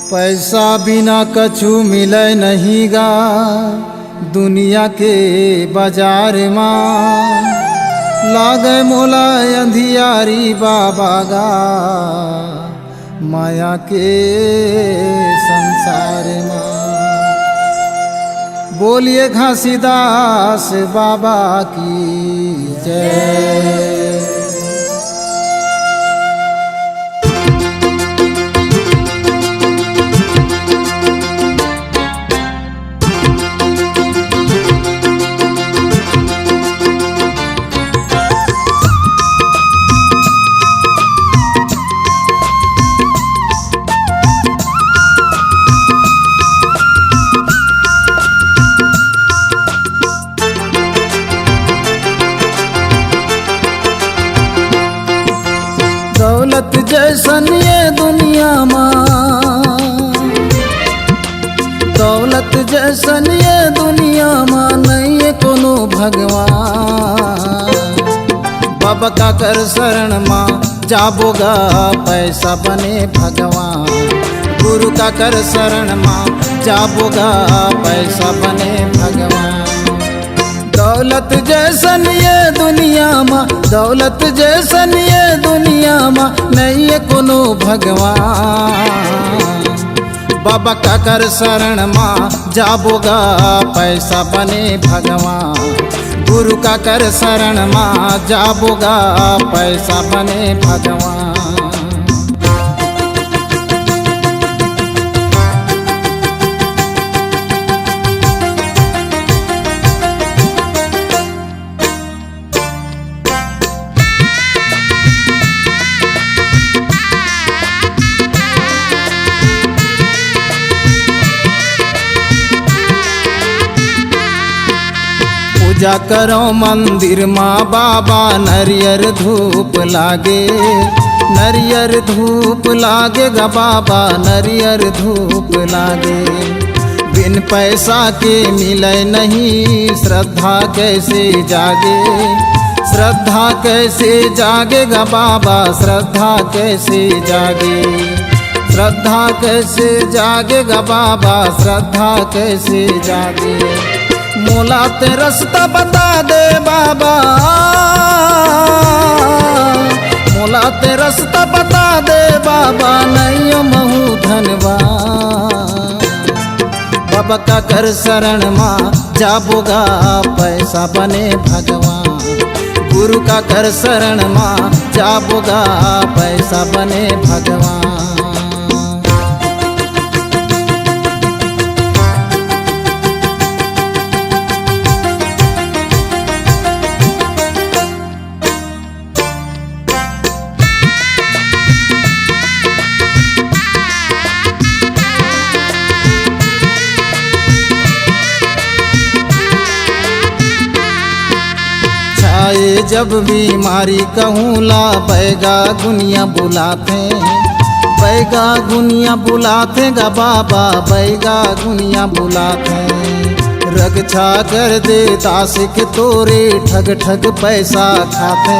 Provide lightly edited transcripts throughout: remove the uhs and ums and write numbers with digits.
पैसा बिना कछु मिले नहीं गा दुनिया के बाजार माँ। लागे मोला अंधियारी बाबा गा माया के संसार माँ। बोलिए घासीदास बाबा की जय। दौलत जैसन ये दुनिया माँ, दौलत जैसन ये दुनिया माँ नहीं है कोनो भगवान। बाबा का कर शरण माँ जाबोगा पैसा बने भगवान। गुरु का कर शरण माँ जाबोगा पैसा बने भगवान। दौलत जैसन ये दुनिया माँ, दौलत जैसन ये दुनिया माँ नहीं है कोनो भगवान। बाबा का कर शरण माँ जाबोगा पैसा बने भगवान। गुरु का कर शरण माँ जाबोगा पैसा बने भगवान। पूजा करो मंदिर माँ बाबा नरियर धूप लागे, नरियर धूप लागे गा बाबा नरियर धूप लागे। बिन पैसा के मिले नहीं श्रद्धा कैसे जागे, श्रद्धा कैसे जागे गा बाबा श्रद्धा कैसे जागे। श्रद्धा कैसे जागे गा बाबा श्रद्धा कैसे जागे। मोला ते रास्ता बता दे बाबा, मोला ते रास्ता बता दे बाबा नहीं महू धनवान। बाबा का कर शरण माँ जाबोगा पैसा बने भगवान। गुरु का कर शरण माँ जाबोगा पैसा बने भगवान। आए जब बीमारी कहूँ ला बैगा गुनिया बुलाते, बैगा गुनिया बुलाते गा बाबा बैगा गुनिया बुलाते। रक्षा कर दे दासिक तोरे ठग ठग पैसा खाते,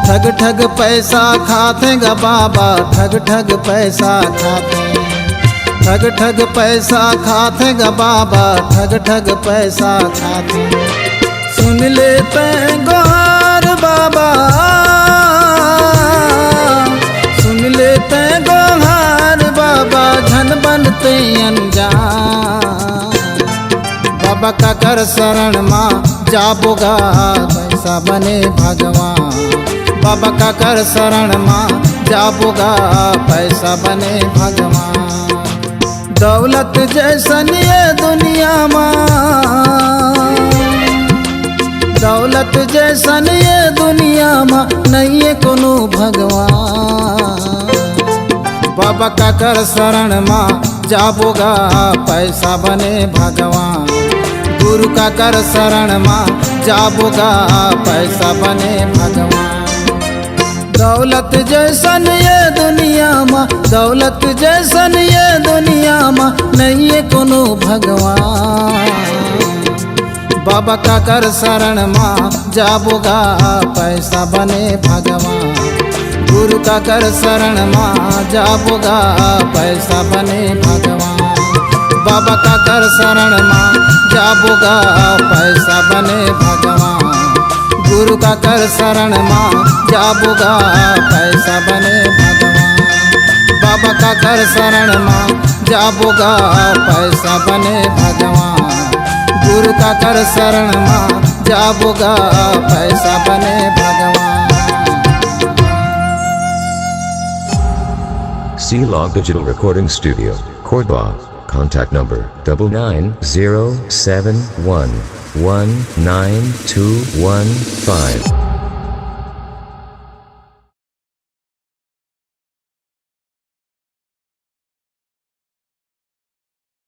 ठग ठग पैसा खाते गा बाबा ठग ठग पैसा खाते। ठग ठग पैसा खाते गा बाबा ठग ठग पैसा खाते। सुन लेते गोहार बाबा, सुन लेते गोहार बाबा धन बनते अनजान। बाबा का कर शरण माँ जाबोगा पैसा बने भगवान। बाबा का कर शरण माँ जाबोगा पैसा बने भगवान। दौलत जैसन ये दुनिया माँ, दौलत जैसन ये दुनिया माँ नहीं है कोनो भगवान। बाबा का कर शरण माँ जाबोगा पैसा बने भगवान। गुरु का कर शरण माँ जाबोगा पैसा बने भगवान। दौलत जैसन ये दुनिया माँ, दौलत जैसन ये दुनिया माँ नहीं है कोनो भगवान। बाबा का कर शरण माँ जाबोगा पैसा बने भगवान। गुरु का कर शरण माँ जाबोगा पैसा बने भगवान। बाबा का कर शरण माँ जाबोगा पैसा बने भगवान। गुरु का कर शरण माँ जाबोगा पैसा बने भगवान। बाबा का कर शरण माँ जाबोगा पैसा बने भगवान। गुरु का कर शरण माँ जाबोगा पैसा बने भगवान। C-Log Digital Recording Studio, Cordoba. Contact number 99071192115.